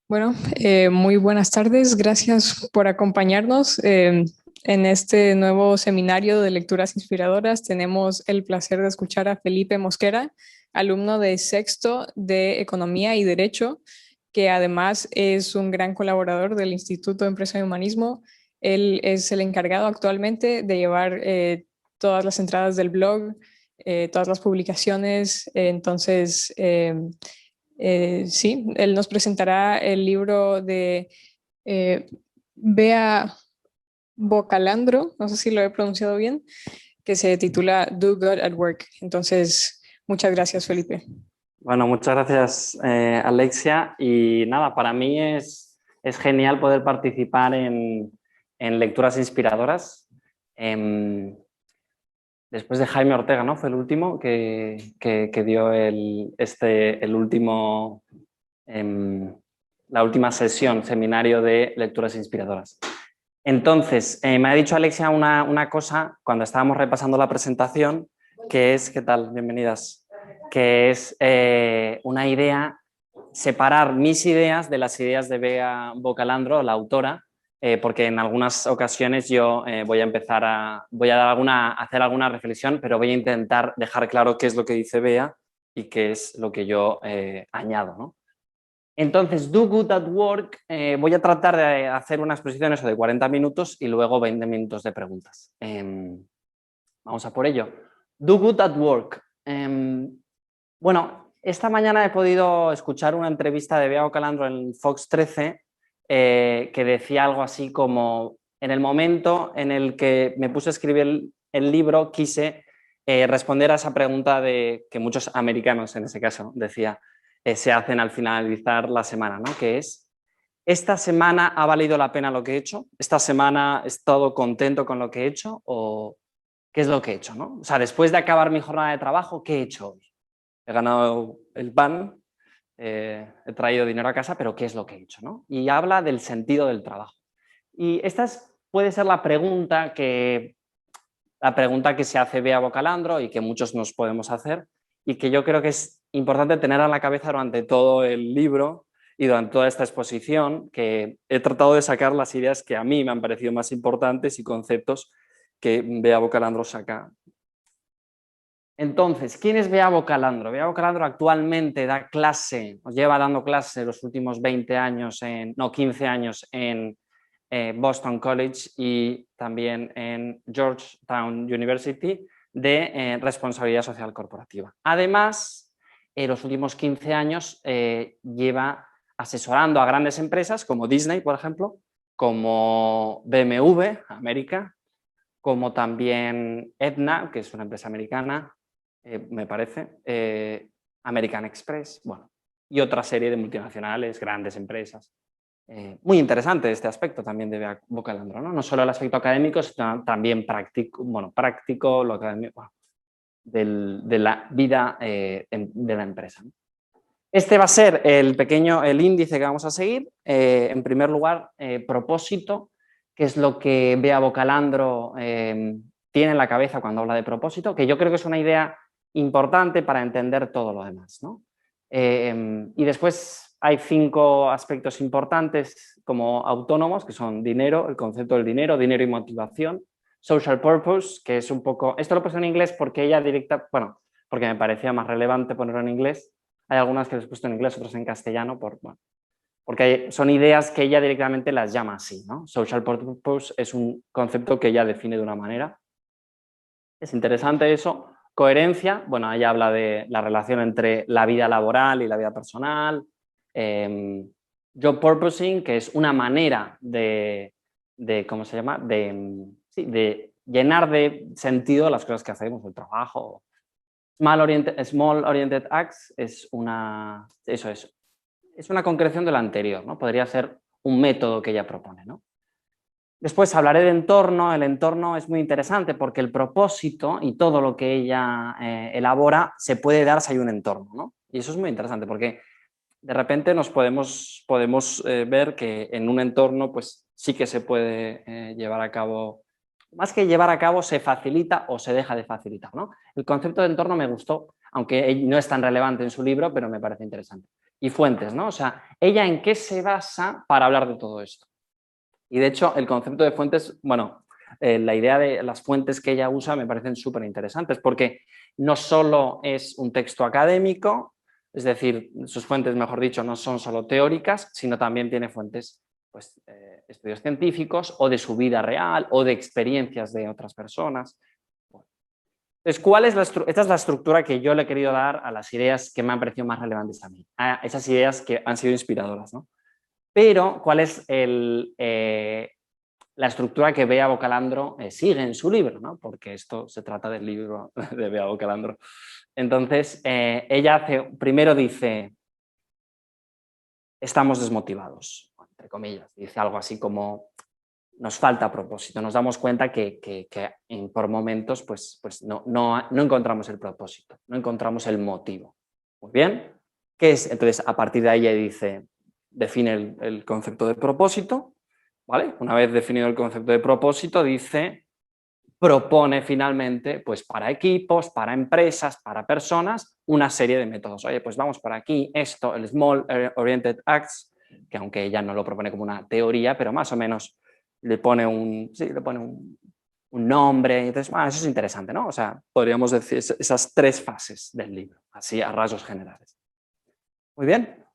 Bueno, muy buenas tardes. Gracias por acompañarnos. En este nuevo seminario de lecturas inspiradoras tenemos el placer de escuchar a Felipe Mosquera, alumno de sexto de Economía y Derecho, que además es un gran colaborador del Instituto de Empresa y Humanismo. Él es el encargado actualmente de llevar todas las entradas del blog, todas las publicaciones. Sí, él nos presentará el libro de eh, Bea Bocalandro, no sé si lo he pronunciado bien, que se titula Do Good at Work. Entonces, muchas gracias, Felipe. Bueno, muchas gracias, Alexia. Y nada, para mí es genial poder participar en lecturas inspiradoras. Después de Jaime Ortega, ¿no? Fue el último que dio el último, la última sesión, seminario de lecturas inspiradoras. Entonces, me ha dicho Alexia una cosa cuando estábamos repasando la presentación, que es, ¿qué tal? Bienvenidas. Que es una idea, separar mis ideas de las ideas de Bea Bocalandro, la autora, porque en algunas ocasiones yo voy a hacer alguna reflexión, pero voy a intentar dejar claro qué es lo que dice Bea y qué es lo que yo añado, ¿no? Entonces, Do Good at Work, voy a tratar de hacer una exposición eso de 40 minutos y luego 20 minutos de preguntas. Vamos a por ello. Do Good at Work. Bueno, esta mañana he podido escuchar una entrevista de Bea Bocalandro en Fox 13 que decía algo así como: en el momento en el que me puse a escribir el libro quise responder a esa pregunta que muchos americanos en ese caso decía se hacen al finalizar la semana, ¿no? Que es: ¿esta semana ha valido la pena lo que he hecho? ¿Esta semana he estado contento con lo que he hecho? ¿O qué es lo que he hecho, ¿no? O sea, después de acabar mi jornada de trabajo, ¿qué he hecho hoy? He ganado el pan, he traído dinero a casa, pero ¿qué es lo que he hecho, ¿no? Y habla del sentido del trabajo. Y esta puede ser la pregunta que se hace Bea Bocalandro y que muchos nos podemos hacer, y que yo creo que es importante tener en la cabeza durante todo el libro y durante toda esta exposición, que he tratado de sacar las ideas que a mí me han parecido más importantes y conceptos que Bea Bocalandro saca. Entonces, ¿quién es Bea Bocalandro? Bea Bocalandro actualmente da clase, o lleva dando clase los últimos 20 años, 15 años en Boston College y también en Georgetown University de responsabilidad social corporativa. Además, en los últimos 15 años lleva asesorando a grandes empresas como Disney, por ejemplo, como BMW, América, como también Aetna, que es una empresa americana, me parece, American Express, bueno, y otra serie de multinacionales, grandes empresas. Muy interesante este aspecto también de Bea Bocalandro, ¿no? No solo el aspecto académico, sino también práctico, lo académico, de la vida de la empresa, ¿no? Este va a ser el índice que vamos a seguir. En primer lugar, propósito, que es lo que Bea Bocalandro tiene en la cabeza cuando habla de propósito, que yo creo que es una idea importante para entender todo lo demás, ¿no? Y después hay 5 aspectos importantes como autónomos, que son dinero, el concepto del dinero, dinero y motivación, social purpose, que es un poco... Esto lo he puesto en inglés porque porque me parecía más relevante ponerlo en inglés. Hay algunas que les he puesto en inglés, otras en castellano, porque son ideas que ella directamente las llama así, ¿no? Social purpose es un concepto que ella define de una manera. Es interesante eso. Coherencia, bueno, ella habla de la relación entre la vida laboral y la vida personal. Job purposing, que es una manera ¿cómo se llama? De llenar de sentido las cosas que hacemos, el trabajo. Small Oriented Acts es una concreción de lo anterior, ¿no? Podría ser un método que ella propone, ¿no? Después hablaré de entorno. El entorno es muy interesante porque el propósito y todo lo que ella elabora se puede dar si hay un entorno, ¿no? Y eso es muy interesante porque de repente nos podemos ver que en un entorno pues sí que se puede llevar a cabo, más que llevar a cabo, se facilita o se deja de facilitar, ¿no? El concepto de entorno me gustó, aunque no es tan relevante en su libro, pero me parece interesante. y fuentes, ¿no? O sea, ella en qué se basa para hablar de todo esto. Y de hecho, el concepto de fuentes, bueno, la idea de las fuentes que ella usa me parecen súper interesantes porque no solo es un texto académico, es decir, sus fuentes, mejor dicho, no son solo teóricas, sino también tiene fuentes, pues, estudios científicos o de su vida real o de experiencias de otras personas. Entonces, esta es la estructura que yo le he querido dar a las ideas que me han parecido más relevantes a mí, a esas ideas que han sido inspiradoras, ¿no? Pero, ¿cuál es la estructura que Bea Bocalandro sigue en su libro? ¿No? Porque esto se trata del libro de Bea Bocalandro. Entonces, ella primero dice, estamos desmotivados, entre comillas, dice algo así como, nos falta propósito, nos damos cuenta que por momentos pues no encontramos el propósito, no encontramos el motivo. Muy bien, ¿qué es? Entonces, a partir de ahí ella dice, define el concepto de propósito, ¿vale? Una vez definido el concepto de propósito, propone finalmente, pues para equipos, para empresas, para personas, una serie de métodos. Oye, pues vamos por aquí, esto, el Small Oriented Acts, que aunque ella no lo propone como una teoría, pero más o menos le pone un nombre. Entonces, bueno, eso es interesante, ¿no? O sea, podríamos decir esas tres fases del libro, así a rasgos generales. Muy bien.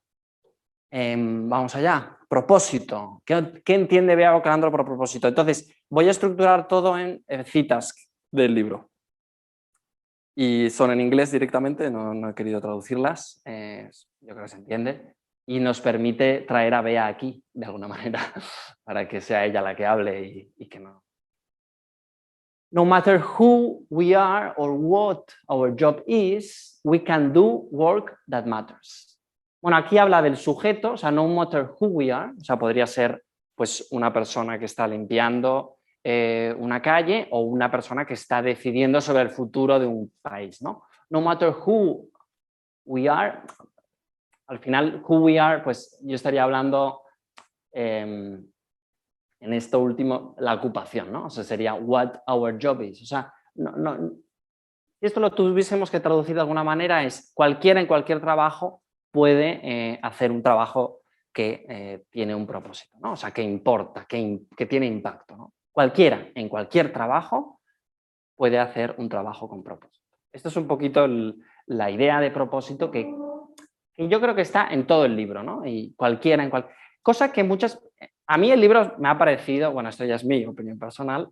Vamos allá. Propósito. ¿Qué entiende Bea Bocalandro por propósito? Entonces, voy a estructurar todo en citas del libro. Y son en inglés directamente, no he querido traducirlas, yo creo que se entiende. Y nos permite traer a Bea aquí, de alguna manera, para que sea ella la que hable y que no. No matter who we are or what our job is, we can do work that matters. Bueno, aquí habla del sujeto, o sea, no matter who we are, o sea, podría ser pues una persona que está limpiando una calle o una persona que está decidiendo sobre el futuro de un país, ¿no? No matter who we are, al final, who we are, pues yo estaría hablando en esto último, la ocupación, ¿no? O sea, sería what our job is. O sea, si esto lo tuviésemos que traducir de alguna manera es cualquiera en cualquier trabajo puede hacer un trabajo que tiene un propósito, ¿no? O sea, que importa, que tiene impacto, ¿no? Cualquiera en cualquier trabajo puede hacer un trabajo con propósito. Esto es un poquito la idea de propósito que yo creo que está en todo el libro, ¿no? Y cualquiera en cualquier... Cosa que a mí el libro me ha parecido, bueno, esto ya es mi opinión personal,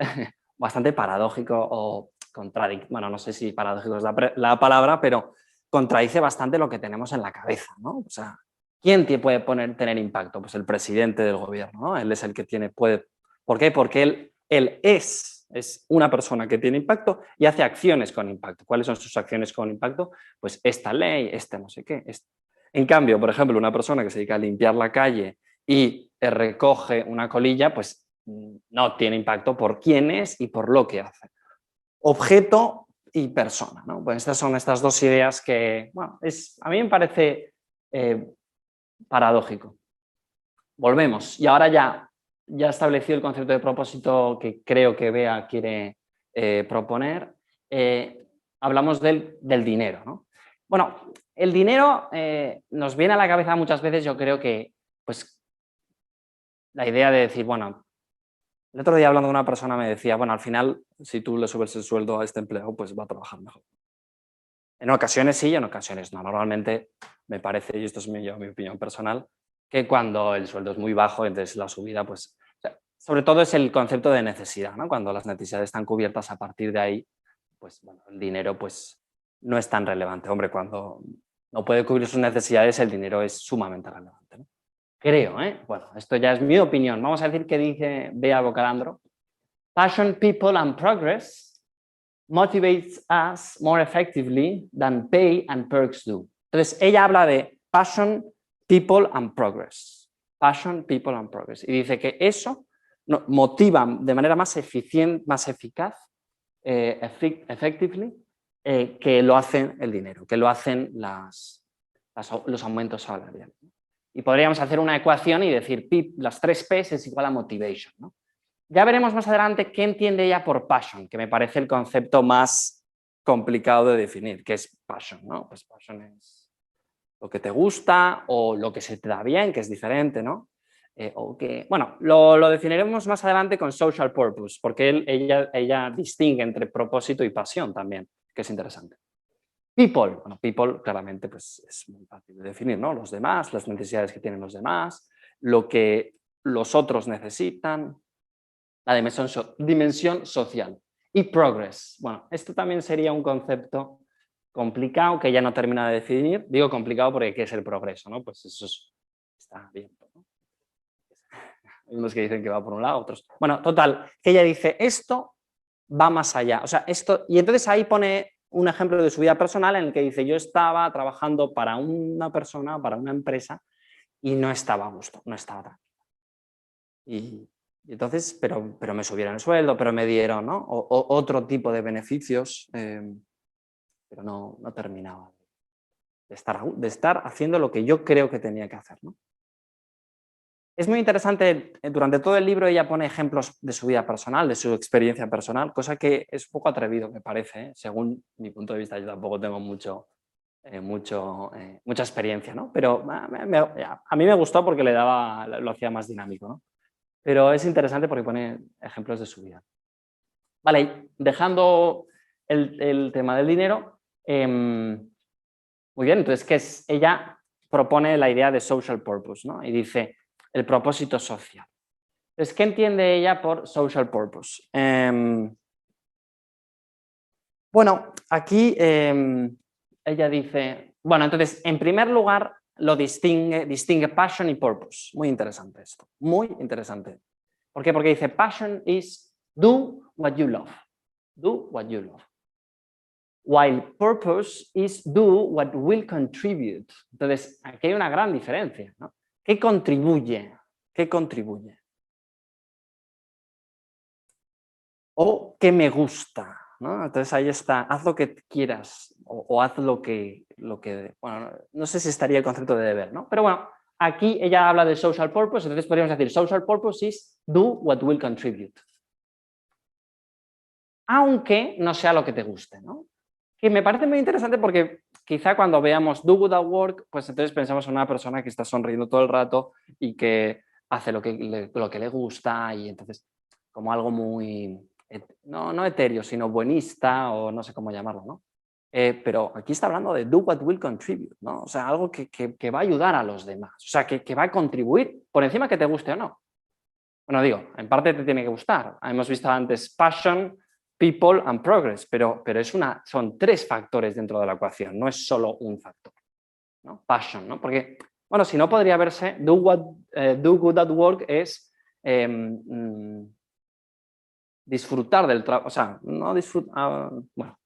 bastante paradójico o contradictorio. Bueno, no sé si paradójico es la palabra, pero contradice bastante lo que tenemos en la cabeza, ¿no? O sea, ¿quién puede tener impacto? Pues el presidente del gobierno, ¿no? Él es el que puede... ¿Por qué? Porque él es una persona que tiene impacto y hace acciones con impacto. ¿Cuáles son sus acciones con impacto? Pues esta ley, no sé qué. En cambio, por ejemplo, una persona que se dedica a limpiar la calle y recoge una colilla, pues no tiene impacto por quién es y por lo que hace. Objeto y persona, ¿no? Pues estas son estas dos ideas que, bueno, a mí me parece paradójico. Volvemos. Y ahora ya establecido el concepto de propósito que creo que Bea quiere proponer, hablamos del dinero, ¿no? Bueno, el dinero nos viene a la cabeza muchas veces, yo creo que, pues, la idea de decir, bueno, el otro día hablando con una persona me decía, bueno, al final, si tú le subes el sueldo a este empleado, pues va a trabajar mejor. En ocasiones sí y en ocasiones no. Normalmente me parece, y esto es mi opinión personal, que cuando el sueldo es muy bajo, entonces la subida, pues, o sea, sobre todo es el concepto de necesidad, ¿no? Cuando las necesidades están cubiertas a partir de ahí, pues, bueno, el dinero, pues, no es tan relevante. Hombre, cuando no puede cubrir sus necesidades, el dinero es sumamente relevante, ¿no? Creo, ¿eh? Bueno, esto ya es mi opinión. Vamos a decir que dice Bea Bocalandro. Passion, people and progress motivates us more effectively than pay and perks do. Entonces, ella habla de passion, people and progress. Passion, people and progress. Y dice que eso motiva de manera más eficiente, más eficaz, effectively, que lo hacen el dinero, que lo hacen los aumentos salariales. Y podríamos hacer una ecuación y decir las 3 P's es igual a motivation, ¿no? Ya veremos más adelante qué entiende ella por passion, que me parece el concepto más complicado de definir, que es passion, ¿no? Pues passion es lo que te gusta o lo que se te da bien, que es diferente, ¿no? Bueno, lo definiremos más adelante con social purpose, porque ella distingue entre propósito y pasión también, que es interesante. People, bueno, people claramente pues, es muy fácil de definir, ¿no? Los demás, las necesidades que tienen los demás, lo que los otros necesitan, la dimensión social. Y progress, bueno, esto también sería un concepto complicado que ya no termina de definir. Digo complicado porque ¿qué es el progreso? ¿No? Pues eso está bien, ¿no? Hay unos que dicen que va por un lado, otros... Bueno, total, que ella dice, esto va más allá. O sea, esto... Y entonces ahí pone un ejemplo de su vida personal en el que dice, yo estaba trabajando para una persona, para una empresa, y no estaba a gusto, no estaba tranquilo. Y entonces, pero me subieron el sueldo, pero me dieron, ¿no? Otro tipo de beneficios, pero no terminaba de estar haciendo lo que yo creo que tenía que hacer, ¿no? Es muy interesante, durante todo el libro ella pone ejemplos de su vida personal, de su experiencia personal, cosa que es un poco atrevido, me parece, ¿eh? Según mi punto de vista. Yo tampoco tengo mucha experiencia, ¿no? Pero a mí me gustó porque lo hacía más dinámico, ¿no? Pero es interesante porque pone ejemplos de su vida. Vale, dejando el tema del dinero, muy bien, entonces, ella propone la idea de social purpose, ¿no? Y dice, el propósito social. Entonces, ¿qué entiende ella por social purpose? Bueno, aquí ella dice, bueno, entonces, en primer lugar, lo distingue passion y purpose. Muy interesante esto, muy interesante. ¿Por qué? Porque dice, passion is do what you love. Do what you love. While purpose is do what will contribute. Entonces, aquí hay una gran diferencia, ¿no? ¿Qué contribuye? ¿Qué contribuye? O qué me gusta, ¿no? Entonces ahí está, haz lo que quieras o haz lo que, bueno, no sé si estaría el concepto de deber, ¿no? Pero bueno, aquí ella habla de social purpose, entonces podríamos decir social purpose is do what will contribute. Aunque no sea lo que te guste, ¿no? Que me parece muy interesante porque quizá cuando veamos do good at work, pues entonces pensamos en una persona que está sonriendo todo el rato y que hace lo que le gusta, y entonces como algo muy, no etéreo, sino buenista, o no sé cómo llamarlo, ¿no? Pero aquí está hablando de do what will contribute, ¿no? O sea, algo que va a ayudar a los demás, o sea, que va a contribuir por encima que te guste o no. Bueno, digo, en parte te tiene que gustar. Hemos visto antes passion, people and progress, pero son tres factores dentro de la ecuación, no es solo un factor, ¿no? Passion, ¿no? Porque, bueno, si no podría verse, do good at work es disfrutar del trabajo, o sea, no disfrutar, bueno,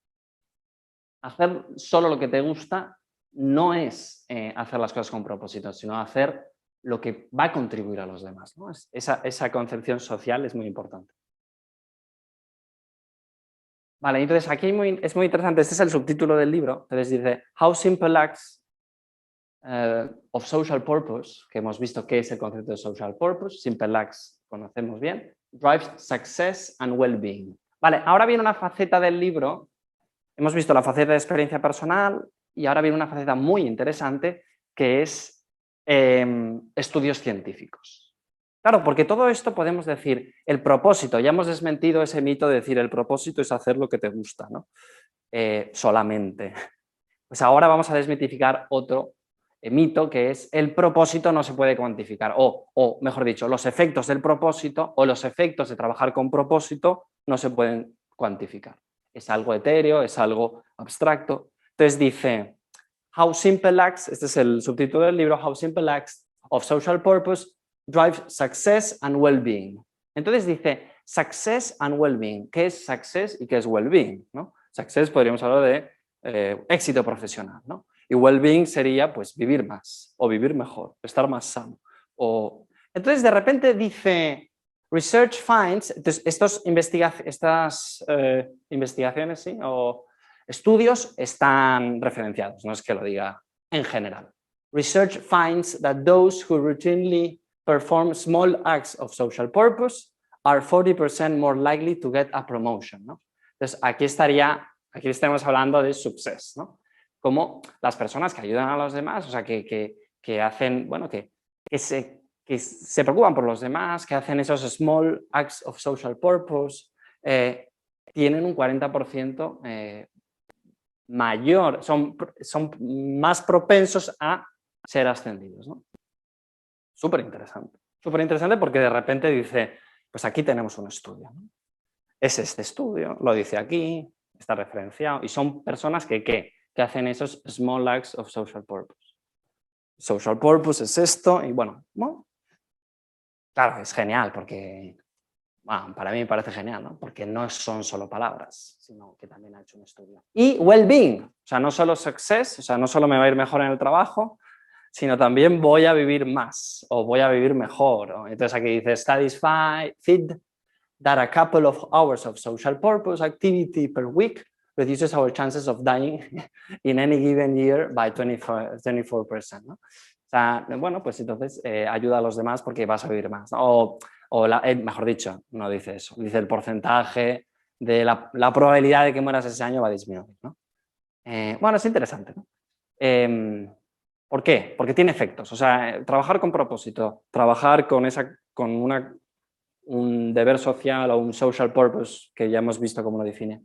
hacer solo lo que te gusta no es hacer las cosas con propósito, sino hacer lo que va a contribuir a los demás, ¿no? Esa concepción social es muy importante. Vale, entonces aquí es muy interesante, este es el subtítulo del libro, entonces dice How Simple Acts of Social Purpose, que hemos visto qué es el concepto de social purpose, Simple Acts conocemos bien, drives success and well-being. Vale, ahora viene una faceta del libro, hemos visto la faceta de experiencia personal y ahora viene una faceta muy interesante que es estudios científicos. Claro, porque todo esto podemos decir, el propósito, ya hemos desmentido ese mito de decir el propósito es hacer lo que te gusta, ¿no? Solamente. Pues ahora vamos a desmitificar otro mito, que es el propósito no se puede cuantificar, o mejor dicho, los efectos del propósito o los efectos de trabajar con propósito no se pueden cuantificar. Es algo etéreo, es algo abstracto. Entonces dice, How Simple Acts, este es el subtítulo del libro, How Simple Acts of Social Purpose drive success and well-being. Entonces dice success and well-being. ¿Qué es success y qué es well-being? ¿No? Success podríamos hablar de éxito profesional, ¿no? Y well-being sería pues vivir más o vivir mejor, estar más sano. Entonces de repente dice research finds, entonces estas investigaciones, ¿sí? O estudios están referenciados, no es que lo diga en general. Research finds that those who routinely perform small acts of social purpose are 40% more likely to get a promotion, ¿no? Entonces, aquí estaríamos hablando de success, ¿no? como las personas que ayudan a los demás, o sea, que hacen, bueno, que se preocupan por los demás, que hacen esos small acts of social purpose, tienen un 40% mayor, son más propensos a ser ascendidos, ¿no? Súper interesante porque de repente dice, pues aquí tenemos un estudio, ¿no? Es este estudio, lo dice aquí, está referenciado, y son personas que hacen esos small acts of social purpose. Social purpose es esto, y bueno, claro, es genial porque, bueno, para mí me parece genial, ¿no? Porque no son solo palabras, sino que también ha hecho un estudio. Y well-being, o sea, no solo success, o sea, no solo me va a ir mejor en el trabajo, sino también voy a vivir más o voy a vivir mejor. Entonces aquí dice, studies find that a couple of hours of social purpose activity per week reduces our chances of dying in any given year by 24%, ¿no? O sea, bueno, pues entonces ayuda a los demás porque vas a vivir más, ¿no? Mejor dicho, no dice eso, dice el porcentaje de la probabilidad de que mueras ese año va a disminuir, ¿no? Bueno, es interesante, ¿no? ¿Por qué? Porque tiene efectos. O sea, trabajar con propósito, trabajar con un deber social o un social purpose, que ya hemos visto cómo lo define,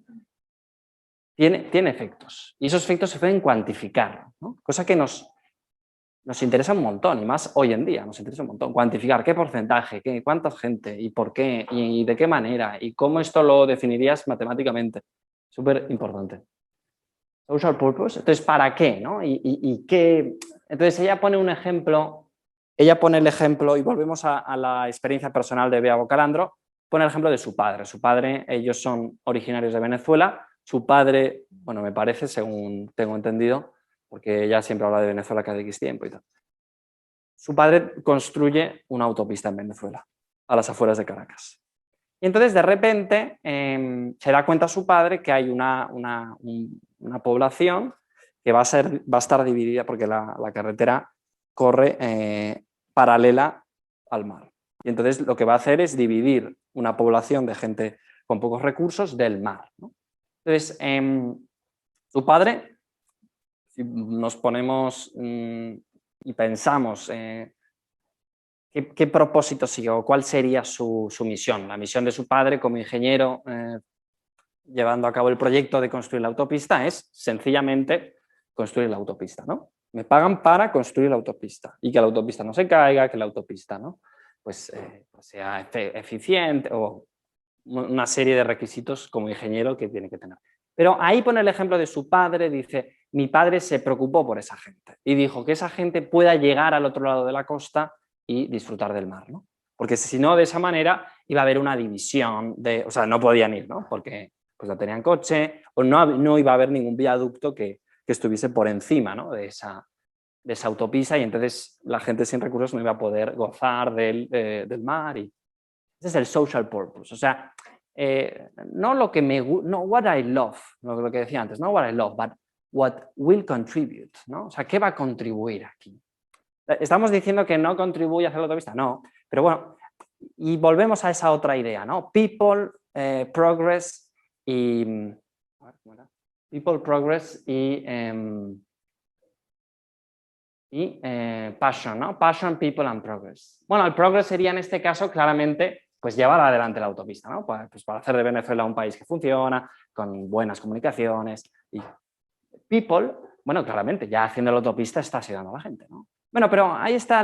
tiene efectos. Y esos efectos se pueden cuantificar, ¿no? Cosa que nos interesa un montón, y más hoy en día nos interesa un montón. Cuantificar qué porcentaje, cuánta gente, y por qué, y de qué manera, y cómo esto lo definirías matemáticamente. Súper importante. Social purpose. Entonces, ¿para qué? ¿No? ¿Y qué? Entonces, ella pone un ejemplo, ella pone el ejemplo, y volvemos a la experiencia personal de Bea Bocalandro, pone el ejemplo de su padre. Su padre, ellos son originarios de Venezuela. Su padre, bueno, me parece, según tengo entendido, porque ella siempre habla de Venezuela cada X tiempo y tal. Su padre construye una autopista en Venezuela, a las afueras de Caracas. Y entonces, de repente, se da cuenta su padre que hay una población que va a estar dividida porque la carretera corre paralela al mar. Y entonces lo que va a hacer es dividir una población de gente con pocos recursos del mar, ¿no? Entonces, su padre, si nos ponemos y pensamos ¿qué propósito siguió? ¿Cuál sería su misión? La misión de su padre como ingeniero llevando a cabo el proyecto de construir la autopista es sencillamente construir la autopista, ¿no? Me pagan para construir la autopista y que la autopista no se caiga, que la autopista, ¿no? Pues sea eficiente o una serie de requisitos como ingeniero que tiene que tener. Pero ahí pone el ejemplo de su padre, dice, mi padre se preocupó por esa gente y dijo que esa gente pueda llegar al otro lado de la costa y disfrutar del mar, ¿no? Porque si no, de esa manera iba a haber una división o sea, no podían ir, ¿no? Porque pues no tenían coche o no iba a haber ningún viaducto que estuviese por encima, ¿no? de esa autopista, y entonces la gente sin recursos no iba a poder gozar del mar. Y ese es el social purpose. O sea, no lo que no what I love, lo que decía antes, no what I love, but what will contribute, ¿no? O sea, ¿qué va a contribuir aquí? ¿Estamos diciendo que no contribuye a hacer la autopista? No, pero bueno, y volvemos a esa otra idea, ¿no? People, progress y... People, progress y passion, ¿no? Passion, people and progress. Bueno, el progress sería en este caso claramente pues llevar adelante la autopista, ¿no? Pues para hacer de Venezuela un país que funciona, con buenas comunicaciones. Y people, bueno, claramente, ya haciendo la autopista está ayudando a la gente, ¿no? Bueno, pero ahí está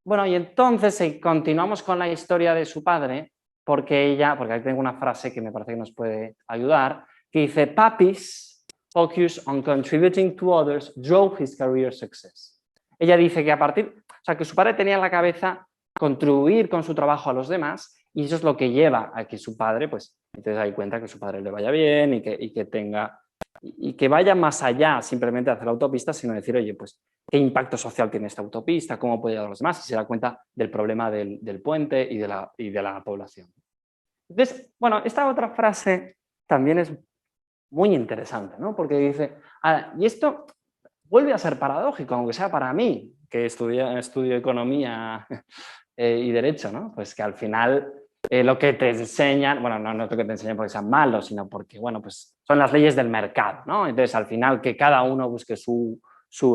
Bueno, y entonces continuamos con la historia de su padre, porque ahí tengo una frase que me parece que nos puede ayudar, que dice, Papi's focus on contributing to others drove his career success. Ella dice que o sea, que su padre tenía en la cabeza contribuir con su trabajo a los demás, y eso es lo que lleva a que su padre, pues, entonces hay cuenta que su padre le vaya bien y que vaya más allá simplemente de hacer la autopista, sino decir, oye, pues, ¿qué impacto social tiene esta autopista? ¿Cómo puede ayudar a los demás? Y se da cuenta del problema del puente y de la población. Entonces, bueno, esta otra frase también es muy interesante, ¿no? Porque dice, y esto vuelve a ser paradójico, aunque sea para mí, que estudio economía y derecho, ¿no? Pues que al final lo que te enseñan, bueno, no es lo que te enseñan porque sean malos, sino porque, bueno, pues son las leyes del mercado, ¿no? Entonces, al final, que cada uno busque su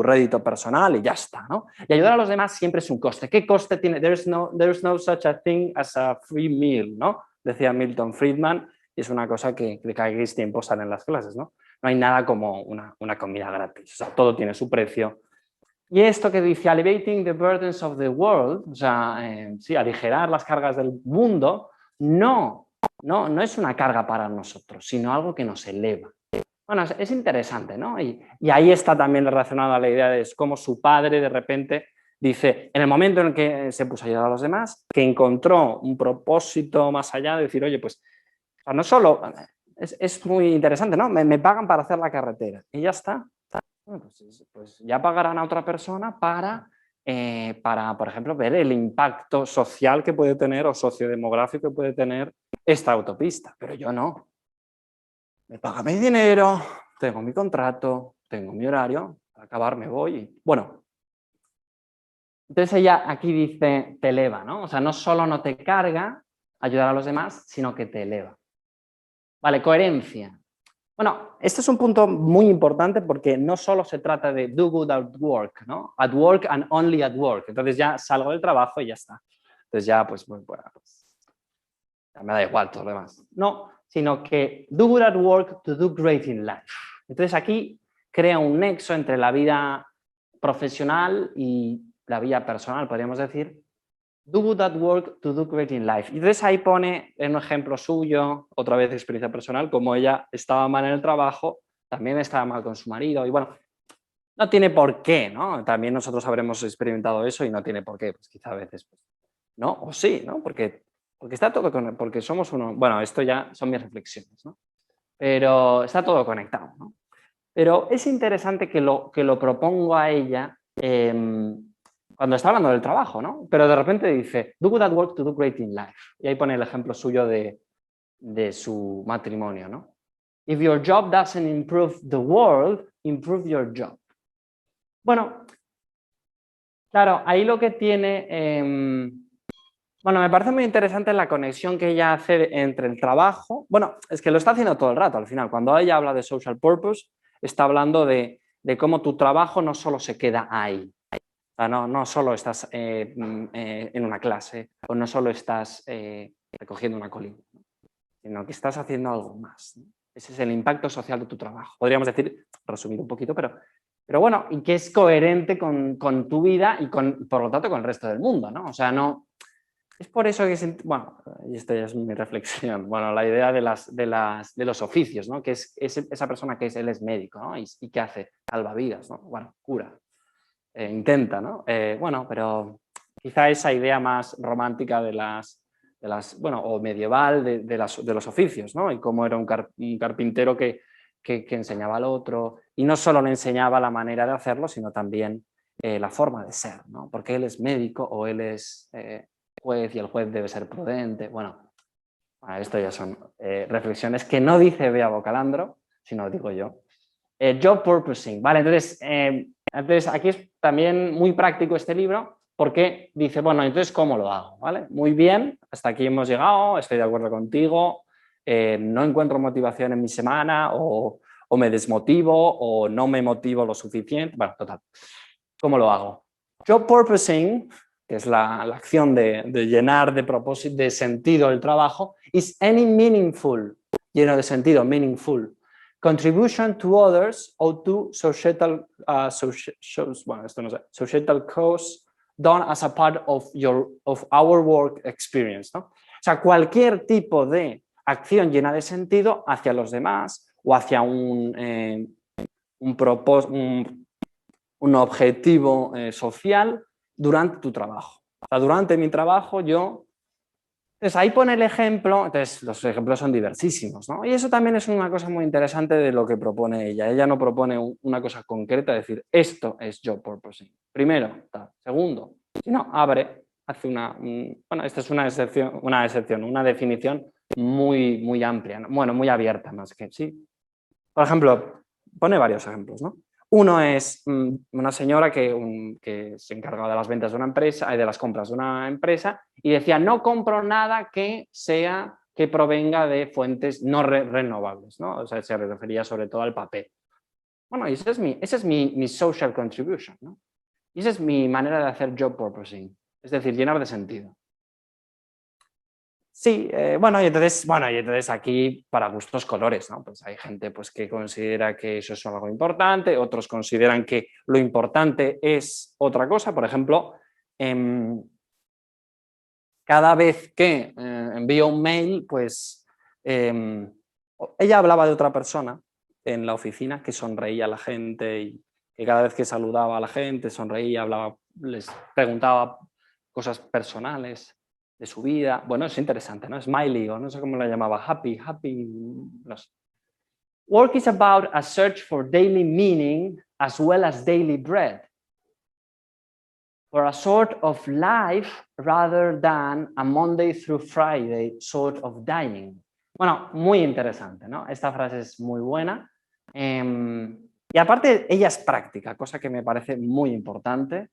rédito personal y ya está, ¿no? Y ayudar a los demás siempre es un coste. ¿Qué coste tiene? There's no such a thing as a free meal, ¿no? Decía Milton Friedman, y es una cosa que de cada X tiempo sale en las clases, ¿no? No hay nada como una comida gratis, o sea, todo tiene su precio. Y esto que dice, alleviating the burdens of the world, o sea, sí, aligerar las cargas del mundo, no es una carga para nosotros, sino algo que nos eleva. Bueno, es interesante, ¿no? Y ahí está también relacionado a la idea de cómo su padre de repente dice, en el momento en el que se puso a ayudar a los demás, que encontró un propósito más allá de decir, oye, pues, o sea, no solo, es muy interesante, ¿no? Me pagan para hacer la carretera y ya está. Bueno, pues ya pagarán a otra persona para, por ejemplo, ver el impacto social que puede tener o sociodemográfico que puede tener esta autopista, pero yo no. Me paga mi dinero, tengo mi contrato, tengo mi horario, para acabar me voy. Bueno, entonces ella aquí dice, te eleva, ¿no? O sea, no solo no te carga ayudar a los demás, sino que te eleva. Vale, coherencia. Bueno, este es un punto muy importante porque no solo se trata de do good at work, ¿no? At work and only at work. Entonces ya salgo del trabajo y ya está. Entonces ya, pues ya me da igual todo lo demás. No, sino que do good at work to do great in life. Entonces aquí crea un nexo entre la vida profesional y la vida personal, podríamos decir. Do good at work to do great in life. Y entonces ahí pone en un ejemplo suyo, otra vez experiencia personal, como ella estaba mal en el trabajo, también estaba mal con su marido y bueno, no tiene por qué, ¿no? También nosotros habremos experimentado eso y no tiene por qué, pues quizá a veces, pues, ¿no? O sí, ¿no? Porque está todo porque somos uno, bueno, esto ya son mis reflexiones, ¿no? Pero está todo conectado, ¿no? Pero es interesante que lo propongo a ella cuando está hablando del trabajo, ¿no? Pero de repente dice, do good at work to do great in life. Y ahí pone el ejemplo suyo de su matrimonio, ¿no? If your job doesn't improve the world, improve your job. Bueno, claro, ahí lo que tiene... bueno, me parece muy interesante la conexión que ella hace entre el trabajo. Bueno, es que lo está haciendo todo el rato al final. Cuando ella habla de social purpose, está hablando de cómo tu trabajo no solo se queda ahí. O sea, no solo estás en una clase o no solo estás recogiendo una colina, ¿no? Sino que estás haciendo algo más, ¿no? Ese es el impacto social de tu trabajo. Podríamos decir, resumir un poquito, pero bueno, y que es coherente con tu vida y por lo tanto con el resto del mundo, ¿no? O sea, no... Es por eso que, bueno, y esto ya es mi reflexión, bueno, la idea de los oficios, ¿no? Que es esa persona que él es médico, ¿no? ¿Y qué hace? Salva vidas, ¿no? Bueno, cura, intenta, ¿no? Bueno, pero quizá esa idea más romántica bueno, o medieval de los oficios, ¿no? Y cómo era un carpintero que enseñaba al otro, y no solo le enseñaba la manera de hacerlo, sino también la forma de ser, ¿no? Porque él es médico o él es... juez y el juez debe ser prudente. Bueno, esto ya son reflexiones que no dice Bea Bocalandro, sino digo yo. Job purposing, ¿vale? Entonces aquí es también muy práctico este libro porque dice, bueno, entonces ¿cómo lo hago? ¿Vale? Muy bien, hasta aquí hemos llegado, estoy de acuerdo contigo, no encuentro motivación en mi semana o me desmotivo o no me motivo lo suficiente. Bueno, total, ¿cómo lo hago? Job purposing, que es la acción de llenar de propósito, de sentido el trabajo, is any meaningful, lleno de sentido, meaningful, contribution to others or to societal, bueno, esto no sé, societal cause done as a part of our work experience, ¿no? O sea, cualquier tipo de acción llena de sentido hacia los demás o hacia un objetivo social durante tu trabajo. O sea, durante mi trabajo yo... Entonces ahí pone el ejemplo, entonces los ejemplos son diversísimos, ¿no? Y eso también es una cosa muy interesante de lo que propone ella. Ella no propone una cosa concreta, es decir, esto es job purposing. Primero, tal. Segundo, sino abre, hace bueno, esta es una excepción, una definición muy, muy amplia, ¿no? Bueno, muy abierta más que, sí. Por ejemplo, pone varios ejemplos, ¿no? Uno es una señora que se encargaba de las ventas de una empresa, de las compras de una empresa, y decía, no compro nada que provenga de fuentes no renovables, ¿no? O sea, se refería sobre todo al papel. Bueno, y ese es mi social contribution, ¿no? Y esa es mi manera de hacer job purposing, es decir, llenar de sentido. Sí, y entonces aquí para gustos colores, ¿no? Pues hay gente pues, que considera que eso es algo importante, otros consideran que lo importante es otra cosa. Por ejemplo, cada vez que envío un mail, pues ella hablaba de otra persona en la oficina que sonreía a la gente y que cada vez que saludaba a la gente sonreía, hablaba, les preguntaba cosas personales de su vida. Bueno, es interesante, ¿no? Smiley, o no sé cómo la llamaba, happy, no sé. Work is about a search for daily meaning as well as daily bread. For a sort of life rather than a Monday through Friday sort of dining. Bueno, muy interesante, ¿no? Esta frase es muy buena. Y aparte, ella es práctica, cosa que me parece muy importante.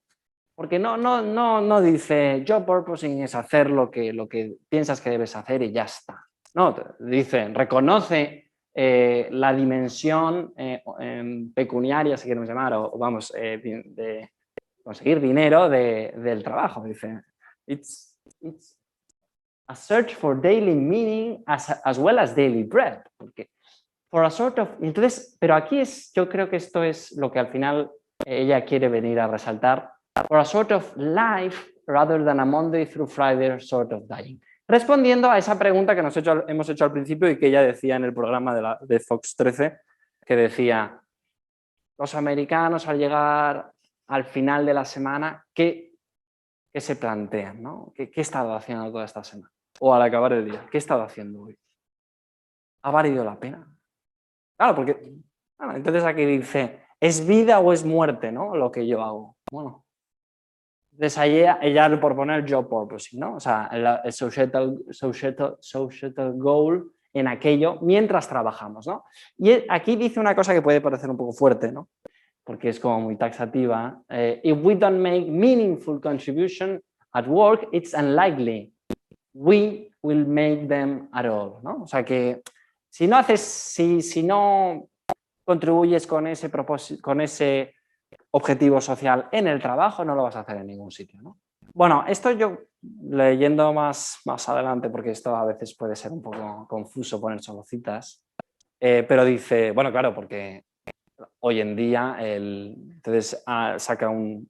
Porque no dice job purposing es hacer lo que piensas que debes hacer y ya está. No, dice, reconoce la dimensión pecuniaria, si queremos llamar, o vamos, de conseguir dinero del trabajo. Dice, it's a search for daily meaning as well as daily bread. Porque for a sort of, entonces, pero aquí yo creo que esto es lo que al final ella quiere venir a resaltar. For a sort of life rather than a Monday through Friday sort of dying. Respondiendo a esa pregunta que hemos hecho al principio y que ella decía en el programa de Fox 13, que decía, los americanos al llegar al final de la semana, ¿qué se plantean? ¿No? ¿Qué he estado haciendo toda esta semana? O al acabar el día, ¿qué he estado haciendo hoy? ¿Ha valido la pena? Claro, porque entonces aquí dice, ¿es vida o es muerte, ¿no? Lo que yo hago. Bueno, entonces ella por poner job purpose, ¿no? O sea, el societal goal en aquello mientras trabajamos, ¿no? Y aquí dice una cosa que puede parecer un poco fuerte, ¿no? Porque es como muy taxativa. If we don't make meaningful contribution at work, it's unlikely we will make them at all, ¿no? O sea que si no contribuyes con ese propósito, con ese objetivo social en el trabajo, no lo vas a hacer en ningún sitio, ¿no? Bueno, esto yo leyendo más adelante, porque esto a veces puede ser un poco confuso poner solo citas, pero dice, bueno, claro, porque hoy en día entonces saca un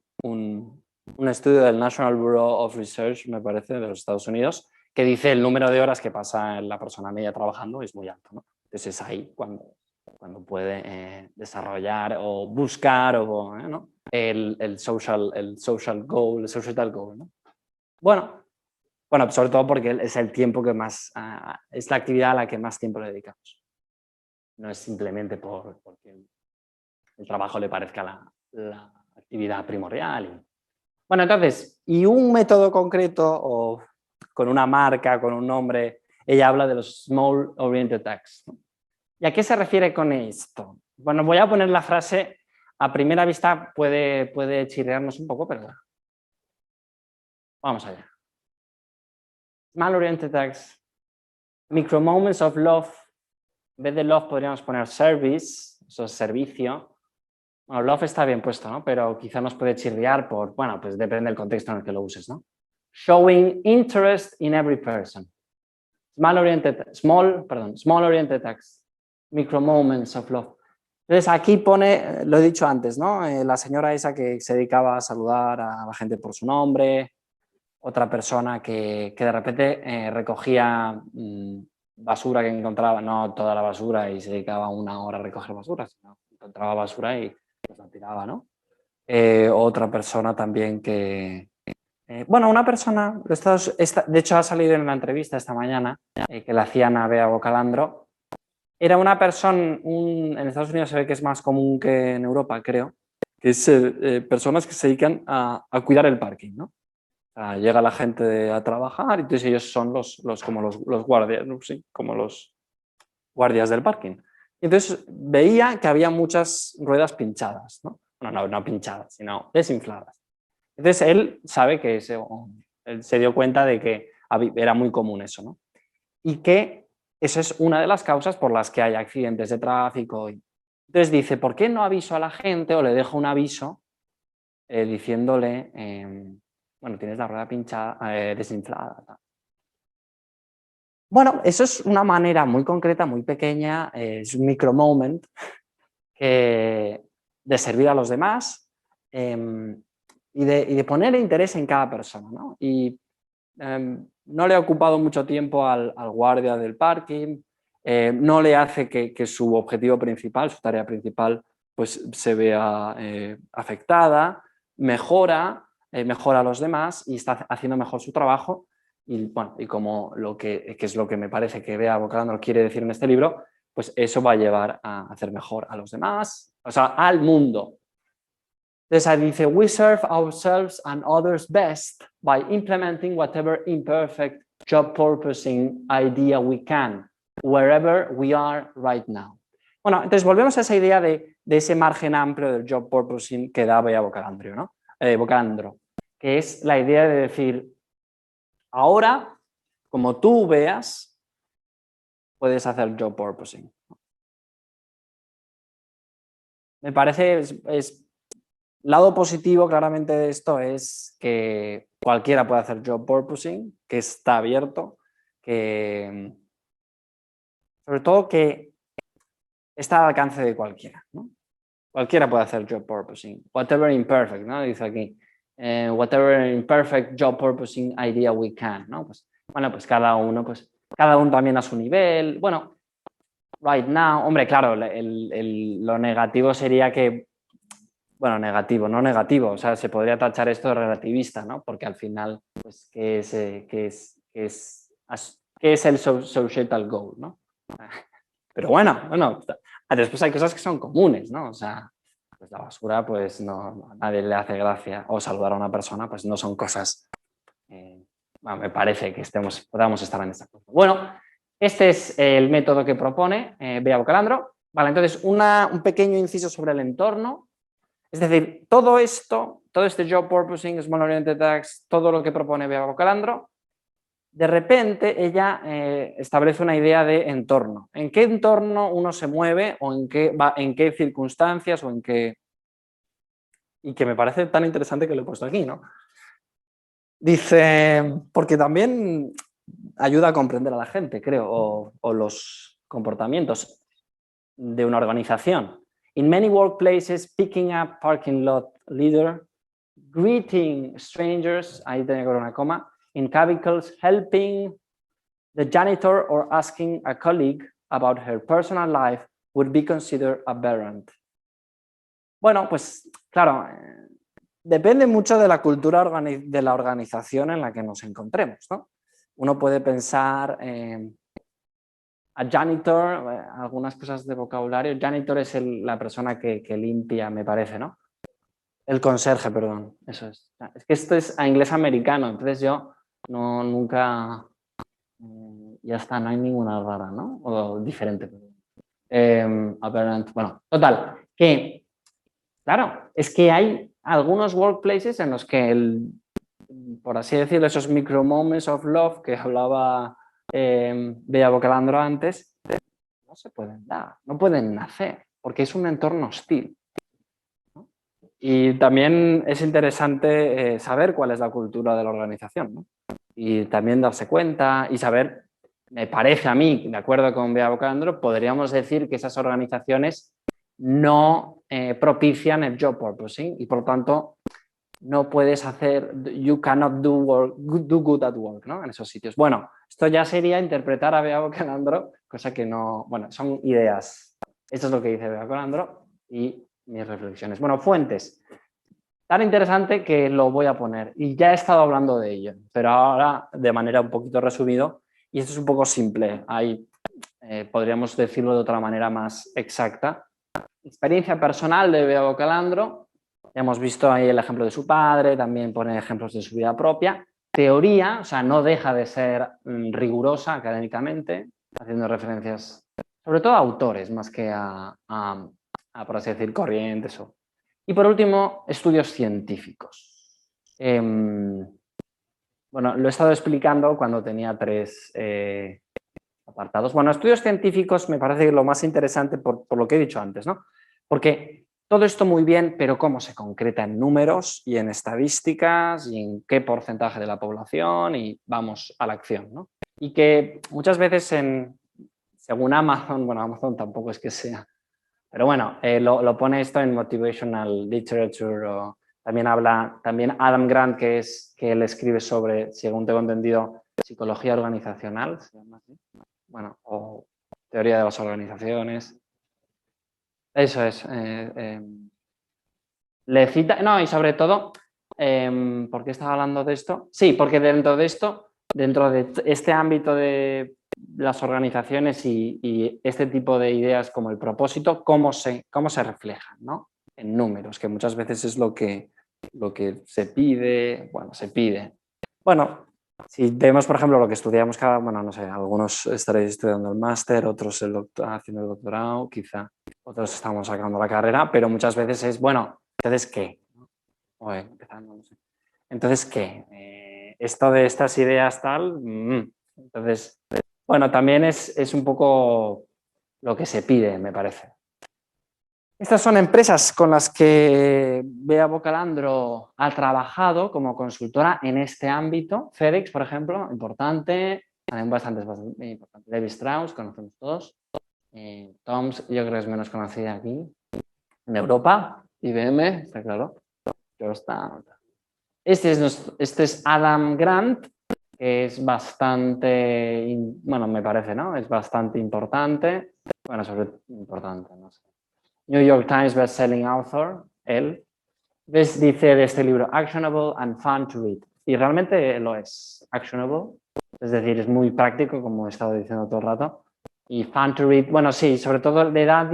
estudio del National Bureau of Research, me parece, de los Estados Unidos, que dice el número de horas que pasa la persona media trabajando es muy alto, ¿no? Entonces es ahí cuando puede desarrollar o buscar ¿no? el social goal, el societal goal, ¿no? Bueno, sobre todo porque es el tiempo que más, es la actividad a la que más tiempo le dedicamos. No es simplemente porque el trabajo le parezca la actividad primordial. Bueno, entonces, y un método concreto o con una marca, con un nombre, ella habla de los Small Oriented Tags, ¿no? ¿Y a qué se refiere con esto? Bueno, voy a poner la frase, a primera vista puede chirriarnos un poco, pero bueno. Vamos allá. Small Oriented Tags, micro moments of love. En vez de love podríamos poner service, eso es servicio. Bueno, love está bien puesto, ¿no? Pero quizá nos puede chirriar bueno, pues depende del contexto en el que lo uses, ¿no? Showing interest in every person. Small oriented tags. Micro moments of love. Entonces aquí pone, lo he dicho antes, ¿no? La señora esa que se dedicaba a saludar a la gente por su nombre, otra persona que de repente recogía basura que encontraba, no toda la basura y se dedicaba 1 hora a recoger basura, sino encontraba basura y pues la tiraba, ¿no? Otra persona también que... una persona, de hecho ha salido en una entrevista esta mañana que le hacían a Bea Bocalandro. Era una persona, en Estados Unidos se ve que es más común que en Europa, creo, que es personas que se dedican a cuidar el parking, ¿no? O sea, llega la gente a trabajar y entonces ellos son como los guardias, ¿no? Sí, como los guardias del parking. Entonces veía que había muchas ruedas pinchadas, ¿no? Bueno, no pinchadas, sino desinfladas. Entonces él sabe que él se dio cuenta de que era muy común eso, ¿no? Y que esa es una de las causas por las que hay accidentes de tráfico. Entonces dice, ¿por qué no aviso a la gente o le dejo un aviso diciéndole, bueno, tienes la rueda pinchada, desinflada? Bueno, eso es una manera muy concreta, muy pequeña, es un micro moment de servir a los demás y de poner interés en cada persona, ¿no? Y no le ha ocupado mucho tiempo al guardia del parking, no le hace que su objetivo principal, su tarea principal, pues se vea afectada, mejora a los demás y está haciendo mejor su trabajo. Y bueno, y como que es lo que me parece que Bea Bocalandro quiere decir en este libro, pues eso va a llevar a hacer mejor a los demás, o sea, al mundo. Entonces dice, we serve ourselves and others best by implementing whatever imperfect job purposing idea we can, wherever we are right now. Bueno, entonces volvemos a esa idea de ese margen amplio del job purposing que da Bea Bocalandro, ¿no? Bocalandro, que es la idea de decir, ahora, como tú veas, puedes hacer job purposing. Me parece, lado positivo claramente de esto es que cualquiera puede hacer job purposing, que está abierto, que sobre todo que está al alcance de cualquiera, ¿no? Cualquiera puede hacer job purposing, whatever imperfect, ¿no? Dice aquí, whatever imperfect job purposing idea we can, ¿no? Pues, bueno, pues cada uno también a su nivel. Bueno, right now, hombre, claro, lo negativo sería que, bueno, no negativo, o sea, se podría tachar esto de relativista, ¿no? Porque al final, pues, ¿qué es el societal goal, ¿no? Pero bueno, después hay cosas que son comunes, ¿no? O sea, pues la basura, pues no, a nadie le hace gracia, o saludar a una persona, pues no son cosas, bueno, me parece que podamos estar en esta cosa. Bueno, este es el método que propone Bea Bocalandro. Vale, entonces un pequeño inciso sobre el entorno. Es decir, todo este job purposing, small oriented tasks, todo lo que propone Bea Bocalandro, de repente ella establece una idea de entorno. ¿En qué entorno uno se mueve o en qué circunstancias o en qué... Y que me parece tan interesante que lo he puesto aquí, ¿no? Dice, porque también ayuda a comprender a la gente, creo, o los comportamientos de una organización. In many workplaces, picking up parking lot leader, greeting strangers, ahí tenía que ver una coma, in cubicles, helping the janitor or asking a colleague about her personal life would be considered aberrant. Bueno, pues claro, depende mucho de la cultura de la organización en la que nos encontremos, ¿no? Uno puede pensar a janitor, algunas cosas de vocabulario. Janitor es la persona que limpia, me parece, ¿no? El conserje, perdón, eso es. Es que esto es a inglés americano, entonces yo nunca... ya está, no hay ninguna rara, ¿no? O diferente. Bueno, total, que, claro, es que hay algunos workplaces en los que por así decirlo, esos micro moments of love que hablaba Bea Bocalandro antes, no se pueden dar, no pueden nacer, porque es un entorno hostil, ¿no? Y también es interesante saber cuál es la cultura de la organización, ¿no? Y también darse cuenta y saber, me parece a mí, de acuerdo con Bea Bocalandro, podríamos decir que esas organizaciones no propician el job purposing y por tanto no puedes hacer, you cannot do good at work, ¿no? En esos sitios. Bueno, esto ya sería interpretar a Bea Bocalandro, cosa que no, bueno, son ideas. Esto es lo que dice Bea Bocalandro y mis reflexiones. Bueno, fuentes. Tan interesante que lo voy a poner. Y ya he estado hablando de ello, pero ahora de manera un poquito resumido. Y esto es un poco simple. Hay, podríamos decirlo de otra manera más exacta. Experiencia personal de Bea Bocalandro. Ya hemos visto ahí el ejemplo de su padre, también pone ejemplos de su vida propia. Teoría, o sea, no deja de ser rigurosa académicamente, haciendo referencias sobre todo a autores, más que por así decir, corrientes. Y por último, estudios científicos. Bueno, lo he estado explicando cuando tenía 3 apartados. Bueno, estudios científicos me parece lo más interesante por lo que he dicho antes, ¿no? Porque todo esto muy bien, pero ¿cómo se concreta en números y en estadísticas y en qué porcentaje de la población? Y vamos a la acción, ¿no? Y que muchas veces según Amazon, bueno, Amazon tampoco es que sea, pero bueno, lo pone esto en Motivational Literature, o también Adam Grant, que él escribe sobre, según tengo entendido, psicología organizacional, se llama así, bueno, o teoría de las organizaciones. Eso es. Le cita, no, y sobre todo, ¿por qué estaba hablando de esto? Sí, porque dentro de esto, dentro de este ámbito de las organizaciones y este tipo de ideas como el propósito, cómo se reflejan, ¿no? En números, que muchas veces es lo que se pide, bueno, se pide. Bueno, si vemos, por ejemplo, lo que estudiamos cada, bueno, no sé, algunos estaréis estudiando el máster, otros haciendo el doctorado, quizá otros estamos sacando la carrera, pero muchas veces es, bueno, ¿entonces qué? Empezando, no sé. ¿Entonces qué? Esto de estas ideas tal, entonces, bueno, también es un poco lo que se pide, me parece. Estas son empresas con las que Bea Bocalandro ha trabajado como consultora en este ámbito. FedEx, por ejemplo, importante, también bastante importante. Levi Strauss, conocemos todos. Toms, yo creo que es menos conocida aquí. En Europa, IBM, está claro. Pero este es Adam Grant, que es bastante, bueno, me parece, ¿no? Es bastante importante. Bueno, importante, no sé. New York Times best-selling author, él. Dice de este libro, actionable and fun to read. Y realmente lo es, actionable, es decir, es muy práctico, como he estado diciendo todo el rato. Y fun to read, bueno, sí, sobre todo le da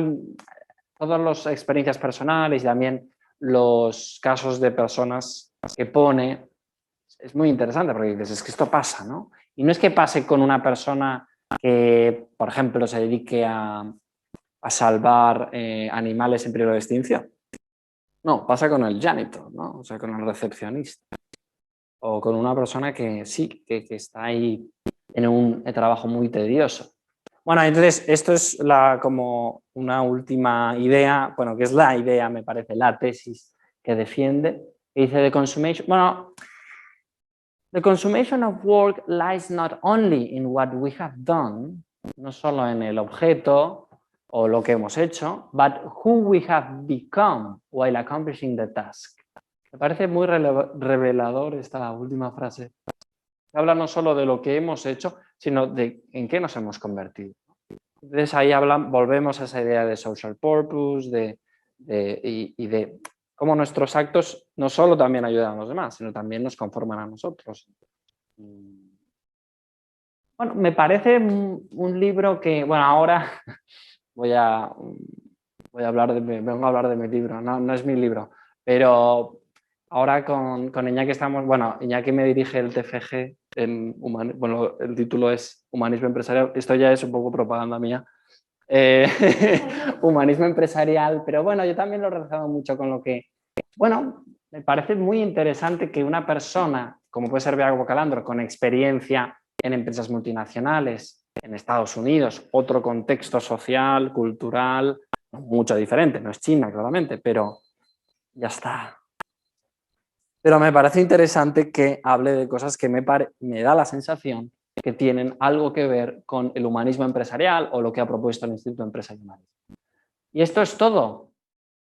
todas las experiencias personales y también los casos de personas que pone. Es muy interesante porque dices, es que esto pasa, ¿no? Y no es que pase con una persona que, por ejemplo, se dedique a salvar animales en peligro de extinción. No, pasa con el janitor, ¿no? O sea, con el recepcionista. O con una persona que sí, que está ahí en un trabajo muy tedioso. Bueno, entonces esto es como una última idea, bueno, que es la idea, me parece, la tesis que defiende, que dice the consummation, bueno, the consummation of work lies not only in what we have done, no solo en el objeto o lo que hemos hecho, but who we have become while accomplishing the task. Me parece muy revelador esta última frase. Habla no solo de lo que hemos hecho, sino de en qué nos hemos convertido. Entonces ahí volvemos a esa idea de social purpose y de cómo nuestros actos no solo también ayudan a los demás, sino también nos conforman a nosotros. Bueno, me parece un libro que, bueno, ahora vengo a hablar de mi libro, no es mi libro, pero ahora con Iñaki estamos, bueno, Iñaki me dirige el TFG, bueno, el título es Humanismo Empresarial, esto ya es un poco propaganda mía, humanismo empresarial, pero bueno, yo también lo he relacionado mucho con lo que, bueno, me parece muy interesante que una persona, como puede ser Bea Bocalandro, con experiencia en empresas multinacionales, en Estados Unidos, otro contexto social, cultural, mucho diferente, no es China claramente, pero ya está. Pero me parece interesante que hable de cosas que me da la sensación que tienen algo que ver con el humanismo empresarial o lo que ha propuesto el Instituto de Empresa y Humanismo. Y esto es todo.